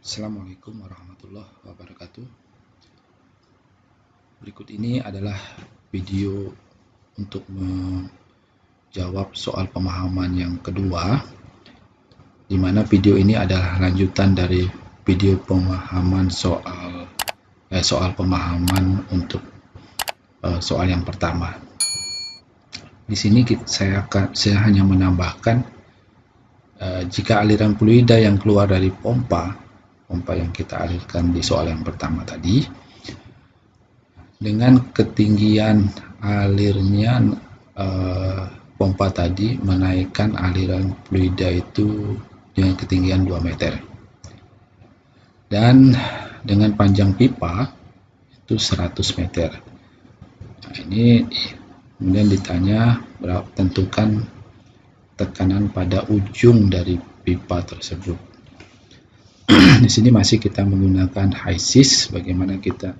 Assalamualaikum warahmatullahi wabarakatuh. Berikut ini adalah video untuk menjawab soal pemahaman yang kedua, di mana video ini adalah lanjutan dari video pemahaman soal pemahaman untuk soal yang pertama. Di sini saya hanya menambahkan jika aliran fluida yang keluar dari pompa yang kita alirkan di soal yang pertama tadi, dengan ketinggian alirnya pompa tadi menaikkan aliran fluida itu dengan ketinggian 2 meter, dan dengan panjang pipa itu 100 meter. Nah, ini kemudian ditanya tentukan tekanan pada ujung dari pipa tersebut. Di sini masih kita menggunakan HISIS. Bagaimana kita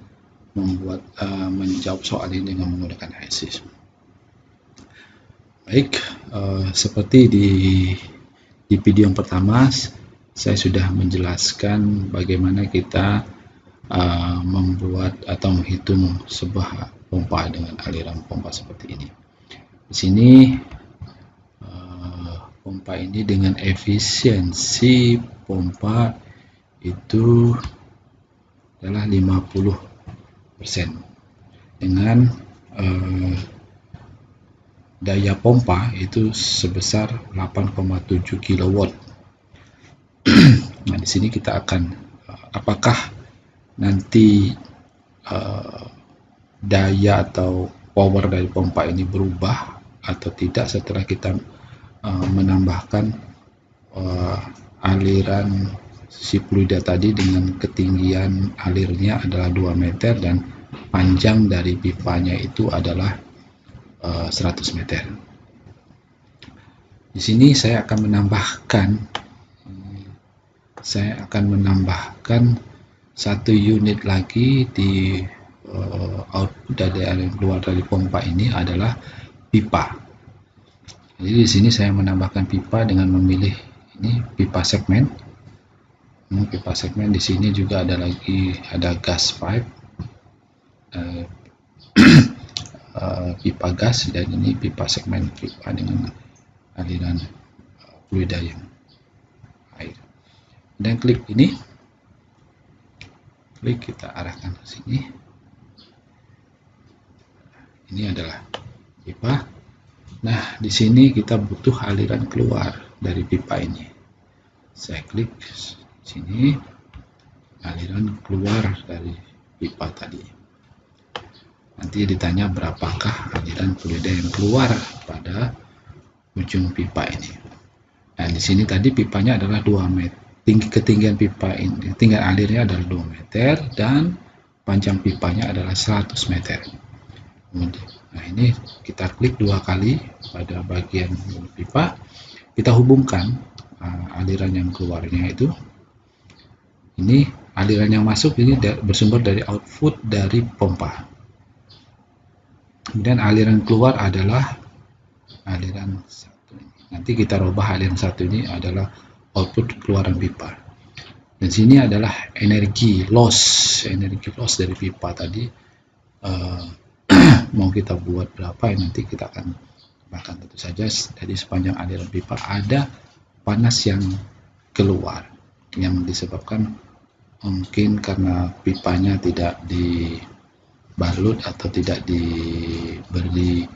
menjawab soal ini dengan menggunakan HISIS? Baik, seperti di video yang pertama, saya sudah menjelaskan bagaimana kita membuat atau menghitung sebuah pompa dengan aliran pompa seperti ini. Di sini pompa ini dengan efisiensi pompa itu adalah 50%, dengan daya pompa itu sebesar 8,7 kW. Nah, di sini kita akan apakah nanti daya atau power dari pompa ini berubah atau tidak setelah kita menambahkan aliran si fluida tadi dengan ketinggian alirnya adalah 2 meter dan panjang dari pipanya itu adalah 100 meter. Di sini saya akan menambahkan satu unit lagi di output dari aliran keluar dari pompa ini adalah pipa. Jadi di sini saya menambahkan pipa dengan memilih ini pipa segmen. Pipa segmen di sini juga ada gas pipe, pipa gas, dan ini pipa segmen pipa dengan aliran fluida yang air. Dan klik kita arahkan ke sini. Ini adalah pipa. Nah, di sini kita butuh aliran keluar dari pipa ini. Saya klik sini, aliran keluar dari pipa tadi. Nanti ditanya berapakah aliran fluida yang keluar pada ujung pipa ini. Nah, di sini tadi pipanya adalah 2 meter. Ketinggian pipa ini, ketinggian alirnya adalah 2 meter dan panjang pipanya adalah 100 meter. Nah, ini kita klik 2 kali pada bagian pipa. Kita hubungkan aliran yang keluarnya itu. Ini aliran yang masuk ini bersumber dari output dari pompa. Kemudian aliran keluar adalah aliran satu ini. Nanti kita rubah aliran satu ini adalah output keluaran pipa. Dan sini adalah energi loss dari pipa tadi. Mau kita buat berapa ya, nanti kita akan bahkan tentu saja. Jadi sepanjang aliran pipa ada panas yang keluar yang disebabkan mungkin karena pipanya tidak dibalut atau tidak diberi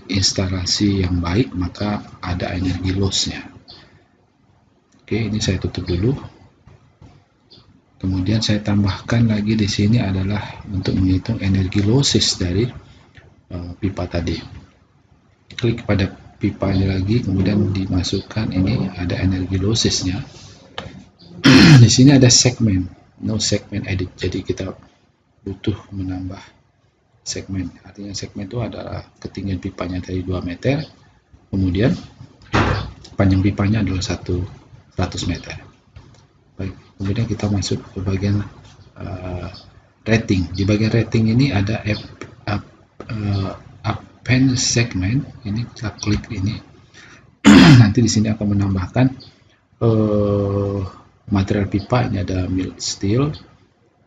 instalasi yang baik, maka ada energi lossnya. Oke, ini saya tutup dulu. Kemudian saya tambahkan lagi di sini adalah untuk menghitung energi losses dari pipa tadi. Klik pada pipa ini lagi, kemudian dimasukkan ini ada energi lossesnya. Di sini ada segmen, no segment edit. Jadi kita butuh menambah segmen. Artinya segmen itu adalah ketinggian pipanya dari 2 meter, kemudian panjang pipanya adalah 100 meter. Baik, kemudian kita masuk ke bagian rating. Di bagian rating ini ada append segment. Ini kita klik ini. Nanti di sini akan menambahkan material pipa. Ini ada mild steel,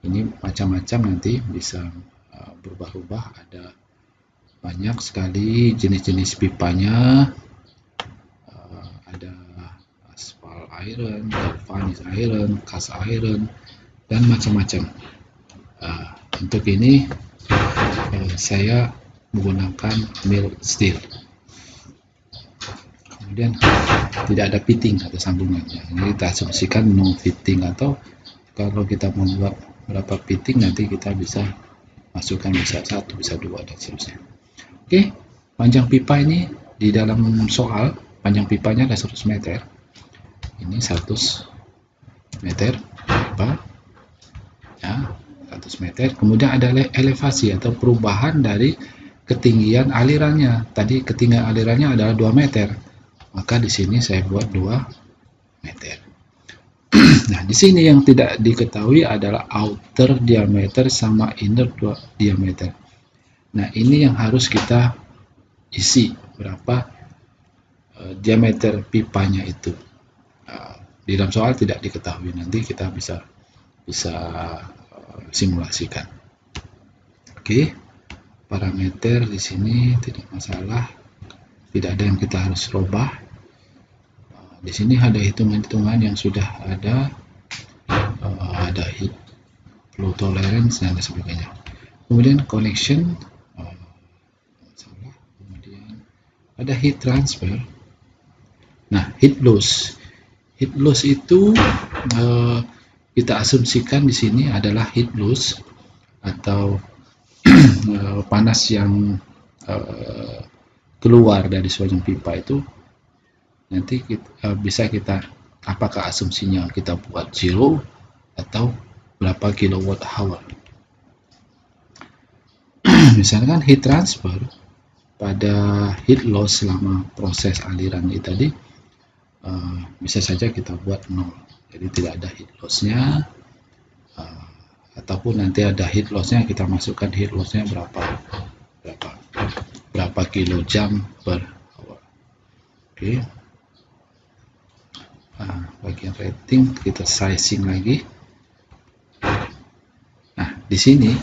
ini macam-macam, nanti bisa berubah-ubah, ada banyak sekali jenis-jenis pipanya. Ada aspal iron, galvanized iron, cast iron, dan macam-macam. Untuk ini saya menggunakan mild steel. Kemudian tidak ada fitting atau sambungannya. Ini kita asumsikan no fitting, atau kalau kita membuat berapa fitting nanti kita bisa masukkan bisa 1, bisa 2, dan seterusnya. Oke, panjang pipa ini di dalam soal panjang pipanya ada 100 meter. Ini 100 meter pipa ya, 100 meter. Kemudian ada elevasi atau perubahan dari ketinggian alirannya. Tadi ketinggian alirannya adalah 2 meter. Maka di sini saya buat 2 meter. Nah, di sini yang tidak diketahui adalah outer diameter sama inner diameter. Nah, ini yang harus kita isi, berapa diameter pipanya itu. Di dalam soal tidak diketahui, nanti kita bisa simulasikan. Oke, parameter di sini tidak masalah, tidak ada yang kita harus rubah. Di sini ada hitungan-hitungan yang sudah ada heat flow tolerance dan sebagainya. Kemudian connection, kemudian ada heat transfer. Nah, heat loss itu kita asumsikan di sini adalah heat loss atau panas yang keluar dari sepanjang pipa itu. Nanti bisa kita, apakah asumsinya kita buat 0 atau berapa kilowatt hour. Misalkan heat transfer pada heat loss selama proses aliran ini tadi, bisa saja kita buat 0, jadi tidak ada heat lossnya, ataupun nanti ada heat lossnya, kita masukkan heat lossnya berapa kilojam per hour. Oke. Bagian rating kita sizing lagi. Nah, di sini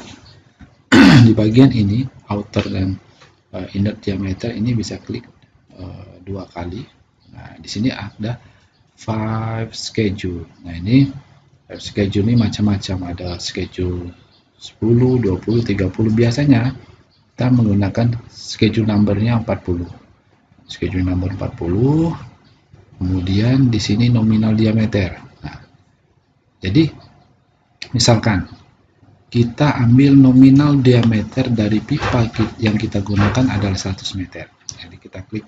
di bagian ini outer dan inner diameter ini bisa klik 2 kali. Nah, di sini ada 5 schedule. Nah, ini 5 schedule ini macam-macam, ada schedule 10, 20, 30. Biasanya kita menggunakan schedule numbernya 40. Schedule number 40. Kemudian di sini nominal diameter. Nah, jadi misalkan kita ambil nominal diameter dari pipa yang kita gunakan adalah 100 meter. Jadi kita klik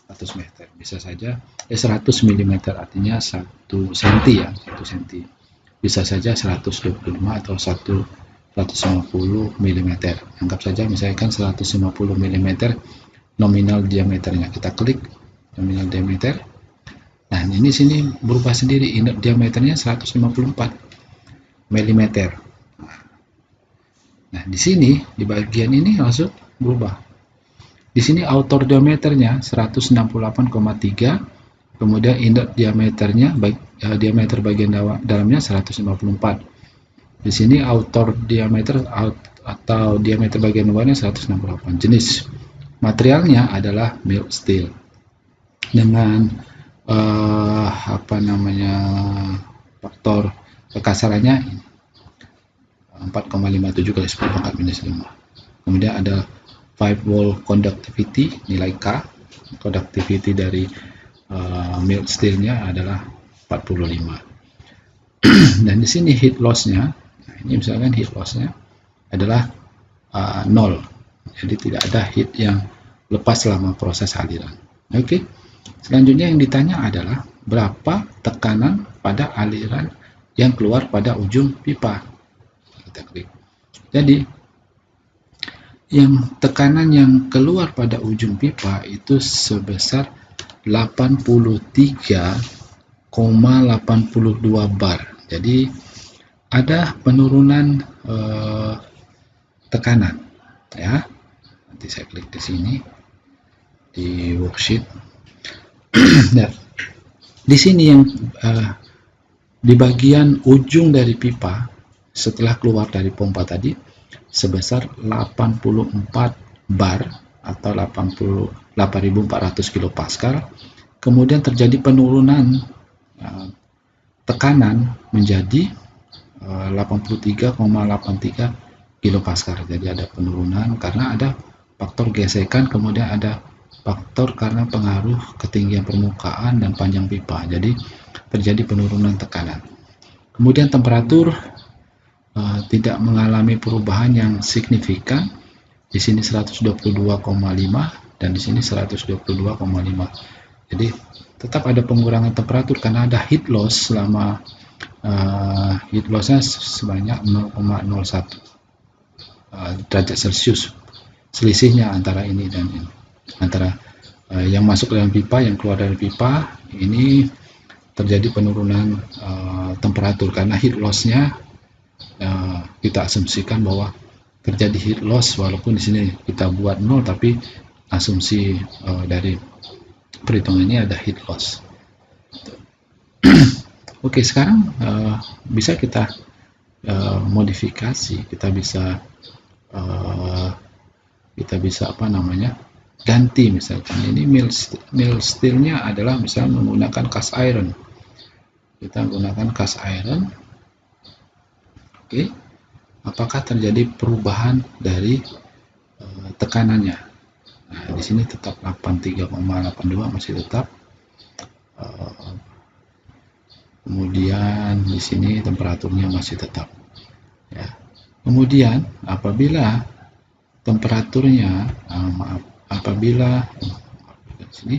100 meter. Bisa saja 100 mm, artinya 1 cm ya, 1 cm. Bisa saja 125 atau 150 mm. Anggap saja misalkan 150 mm nominal diameternya. Kita klik nominal diameter. Nah, ini sini berubah sendiri, inner diameternya 154 mm. Nah, di sini di bagian ini langsung berubah. Di sini outer diameternya 168,3, kemudian inner diameternya diameter bagian dalamnya 154. Di sini outer diameter atau diameter bagian luarnya 168. Jenis materialnya adalah mild steel dengan faktor kekasarannya 4,57 kali 10⁻⁻⁵. Kemudian ada 5 volt conductivity, nilai K conductivity dari mild steelnya adalah 45. Dan di sini heat lossnya, nah ini misalkan heat lossnya adalah 0, jadi tidak ada heat yang lepas selama proses aliran. Oke. Selanjutnya yang ditanya adalah berapa tekanan pada aliran yang keluar pada ujung pipa. Kita klik. Jadi yang tekanan yang keluar pada ujung pipa itu sebesar 83,82 bar. Jadi ada penurunan tekanan ya. Nanti saya klik di sini di worksheet. Nah, Di sini yang di bagian ujung dari pipa setelah keluar dari pompa tadi sebesar 84 bar atau 8.400 kilopascal. Kemudian terjadi penurunan tekanan menjadi 83,83 kilopascal. Jadi ada penurunan karena ada faktor gesekan, kemudian ada faktor karena pengaruh ketinggian permukaan dan panjang pipa. Jadi terjadi penurunan tekanan. Kemudian temperatur tidak mengalami perubahan yang signifikan. Di sini 122,5 dan di sini 122,5. Jadi tetap ada pengurangan temperatur karena ada heat loss selama heat lossnya sebanyak 0,01 derajat Celcius. Selisihnya antara ini dan ini, antara yang masuk dalam pipa, yang keluar dari pipa, ini terjadi penurunan temperatur karena heat lossnya kita asumsikan bahwa terjadi heat loss, walaupun di sini kita buat 0 tapi asumsi dari perhitungan ini ada heat loss. Oke, sekarang bisa kita modifikasi, kita bisa ganti. Misalkan ini mill steelnya adalah misalnya menggunakan cast iron, kita gunakan cast iron. Oke, apakah terjadi perubahan dari tekanannya? Nah, di sini tetap 83,82 masih tetap. Kemudian di sini temperaturnya masih tetap. Ya. Kemudian apabila temperaturnya, apabila di sini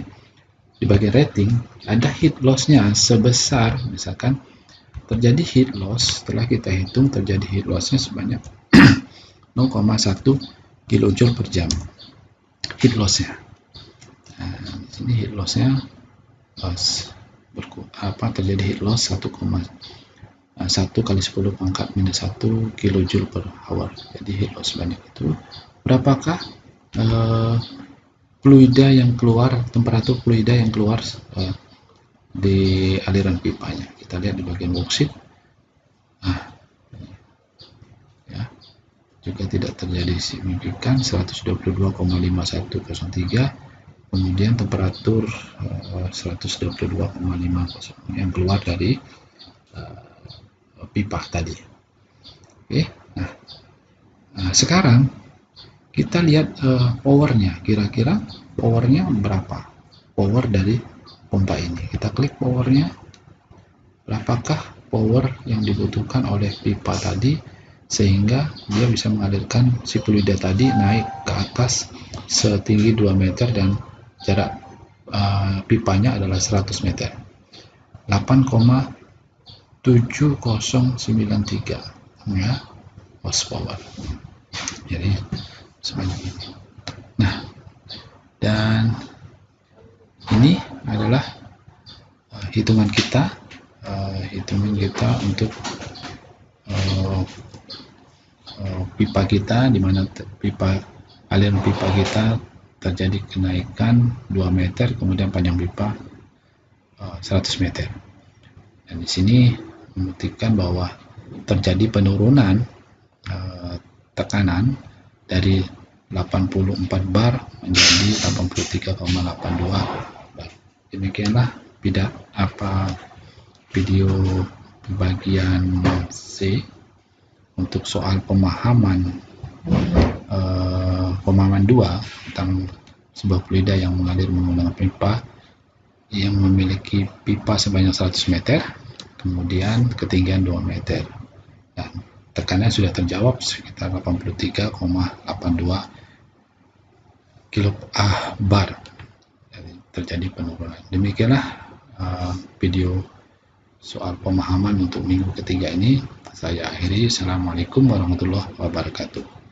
di bagian rating ada heat lossnya sebesar, misalkan terjadi heat loss, setelah kita hitung terjadi heat lossnya sebanyak 0,1 kilojoule per jam. Heat lossnya. Nah, di sini heat lossnya terjadi heat loss 1,1 kali 10 pangkat minus 1 kilojoule per hour. Jadi heat loss sebanyak itu. Berapakah fluida yang keluar, temperatur fluida yang keluar di aliran pipanya? Kita lihat di bagian worksheet. Ya, juga tidak terjadi signifikan, 122,5103. Kemudian temperatur 122,50 yang keluar dari pipa tadi. Oke, nah sekarang kita lihat powernya, kira-kira powernya berapa, power dari pompa ini. Kita klik powernya, berapakah power yang dibutuhkan oleh pipa tadi sehingga dia bisa mengalirkan si fluida tadi naik ke atas setinggi 2 meter dan jarak pipanya adalah 100 meter. 8,7093 ya, horsepower. Jadi sebanyak ini. Nah, dan ini adalah hitungan kita untuk pipa kita, di mana aliran pipa kita terjadi kenaikan 2 meter, kemudian panjang pipa 100 meter. Dan di sini membuktikan bahwa terjadi penurunan tekanan dari 84 bar menjadi 83,82 bar. Demikianlah video bagian C untuk soal pemahaman 2 tentang sebuah fluida yang mengalir menggunakan pipa yang memiliki pipa sebanyak 100 meter, kemudian ketinggian 2 meter, dan tekanan sudah terjawab sekitar 83,82 bar. Jadi terjadi penurunan. Demikianlah video soal pemahaman untuk minggu ketiga ini. Saya akhiri. Assalamualaikum warahmatullahi wabarakatuh.